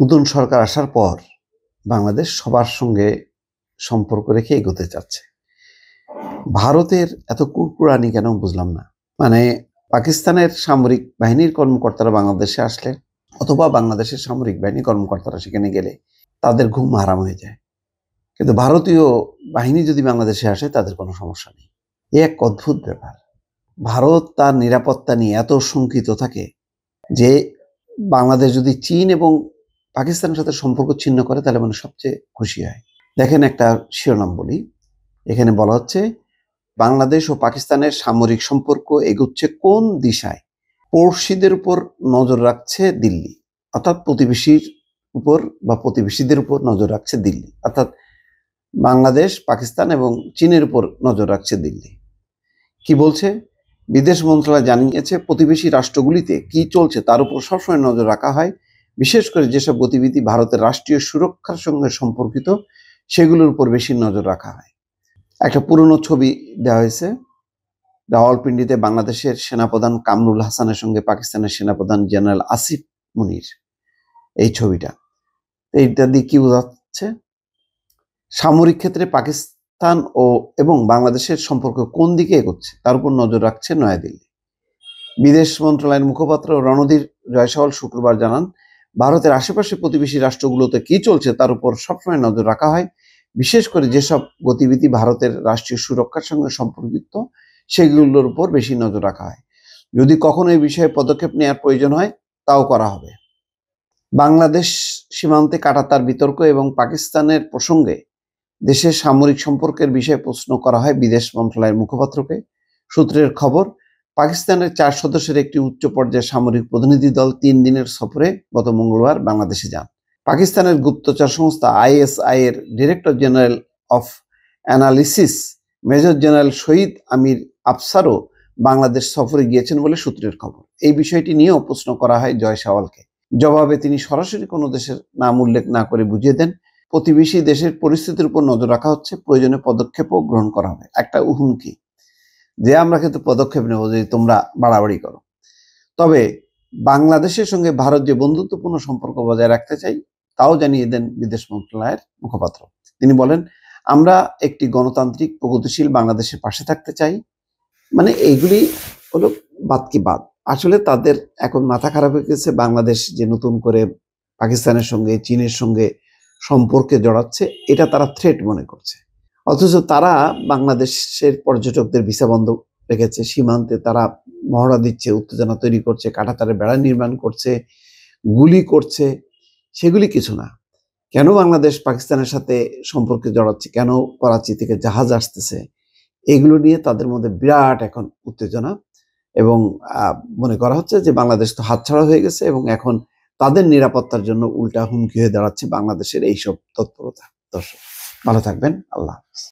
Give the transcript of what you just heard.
নতুন সরকার আসার পর বাংলাদেশ সবার সঙ্গে সম্পর্ক রেখে এগোতে চাচ্ছে। ভারতের এত কুড়কুড়ানি কেন বুঝলাম না। মানে পাকিস্তানের সামরিক বাহিনীর কর্মকর্তারা বাংলাদেশে আসলে অথবা বাংলাদেশের সামরিক বাহিনী কর্মকর্তারা সেখানে গেলে তাদের ঘুম হারাম হয়ে যায়, কিন্তু ভারতীয় বাহিনী যদি বাংলাদেশে আসে তাদের কোনো সমস্যা নেই। এ এক অদ্ভুত ব্যাপার। ভারত তার নিরাপত্তা নিয়ে এত শঙ্কিত থাকে যে বাংলাদেশ যদি চীন এবং পাকিস্তানের সাথে সম্পর্ক ছিন্ন করে তাহলে মানে সবচেয়ে খুশি হয়। দেখেন, একটা শিরোনাম বলি। এখানে বলা হচ্ছে, বাংলাদেশ ও পাকিস্তানের সামরিক সম্পর্ক এগোচ্ছে কোন দিশায়? পড়শিদের উপর নজর রাখছে দিল্লি, অর্থাৎ প্রতিবেশীর উপর বা প্রতিবেশীদের উপর নজর রাখছে দিল্লি, অর্থাৎ বাংলাদেশ, পাকিস্তান এবং চীনের উপর নজর রাখছে দিল্লি। কি বলছে? বিদেশ মন্ত্রণালয় জানিয়েছে, প্রতিবেশী রাষ্ট্রগুলিতে কি চলছে তার উপর সবসময় নজর রাখা হয়, বিশেষ করে যেসব গতিবিধি ভারতের রাষ্ট্রীয় সুরক্ষার সঙ্গে সম্পর্কিত সেগুলোর উপর বেশি নজর রাখা হয়। একটা পুরনো ছবি দেওয়া হয়েছে, রাওয়ালপিন্ডিতে বাংলাদেশের সেনাপ্রধান কামরুল হাসানের সঙ্গে পাকিস্তানের সেনাপ্রধান জেনারেল আসিফ মুনির। এই ছবিটা, এইটা দিয়ে কি বোঝাচ্ছে? সামরিক ক্ষেত্রে পাকিস্তান এবং বাংলাদেশের সম্পর্ক কোন দিকে এগোচ্ছে তার উপর নজর রাখছে নয়াদিল্লি। বিদেশ মন্ত্রণালয়ের মুখপাত্র রণধীর জয়সওয়াল শুক্রবার জানান, ভারতের আশেপাশে প্রতিবেশী রাষ্ট্রগুলোতে কি চলছে তার উপর সবসময় নজর রাখা হয়, বিশেষ করে যেসব গতিবিধি ভারতের রাষ্ট্রীয় সুরক্ষার সঙ্গে সম্পর্কিত সেগুলোর উপর বেশি নজর রাখা হয়। যদি কখনো এই বিষয়ে পদক্ষেপ নেওয়ার প্রয়োজন হয় তাও করা হবে। বাংলাদেশ সীমান্তে কাঁটাতার বিতর্ক এবং পাকিস্তানের প্রসঙ্গে দেশের সামরিক সম্পর্কের বিষয়ে প্রশ্ন করা হয় বিদেশ মন্ত্রণালয়ের মুখপাত্রকে। সূত্রের খবর, পাকিস্তানের 4 সদস্যের একটি উচ্চ পর্যায়ের সামরিক প্রতিনিধি দল 3 দিনের সফরে গত মঙ্গলবার বাংলাদেশে যান। পাকিস্তানের গুপ্তচর সংস্থা ISI এর director general of analysis major general Shahid Amir আফসারও বাংলাদেশ সফরে গিয়েছেন বলে সূত্রের খবর। এই বিষয়টি নিয়েও প্রশ্ন করা হয় জয়সওয়ালকে। জবাবে তিনি সরাসরি কোনো দেশের নাম উল্লেখ না করে বুঝিয়ে দেন, প্রতিবেশী দেশের পরিস্থিতির উপর নজর রাখা হচ্ছে, প্রয়োজনে পদক্ষেপও গ্রহণ করা হবে। একটা হুমকি যে আমরা কিন্তু পদক্ষেপ নেব যদি তোমরা বাড়াবাড়ি করো। তবে বাংলাদেশের সঙ্গে ভারত যে বন্ধুত্বপূর্ণ সম্পর্ক বজায় রাখতে চাই তাও জানিয়ে দেন বিদেশ মন্ত্রণালয়ের মুখপাত্র। তিনি বলেন, আমরা একটি গণতান্ত্রিক প্রগতিশীল বাংলাদেশের পাশে থাকতে চাই। মানে এইগুলি হলো বাদ কি বাদ। আসলে তাদের এখন মাথা খারাপ হয়ে গেছে, বাংলাদেশ যে নতুন করে পাকিস্তানের সঙ্গে চীনের সঙ্গে সম্পর্কে জড়াচ্ছে, এটা তারা থ্রেট মনে করছে। অথচ তারা বাংলাদেশের পর্যটকদের ভিসা বন্ধ রেখেছে, সীমান্তে তারা মহড়া দিচ্ছে, উত্তেজনা তৈরি করছে, কাঁটাতারের বেড়া নির্মাণ করছে, গুলি করছে। সেগুলি কিছু না। কেন বাংলাদেশ পাকিস্তানের সাথে সম্পর্কে জড়াচ্ছে, কেন করাচি থেকে জাহাজ আসতেছে, এগুলো নিয়ে তাদের মধ্যে বিরাট এখন উত্তেজনা, এবং মনে করা হচ্ছে যে বাংলাদেশ তো হাতছাড়া হয়ে গেছে এবং এখন তাদের নিরাপত্তার জন্য উল্টা হুমকি হয়ে দাঁড়াচ্ছে বাংলাদেশের এইসব তৎপরতা। দর্শক, ভালো থাকবেন। আল্লাহ হাফেজ।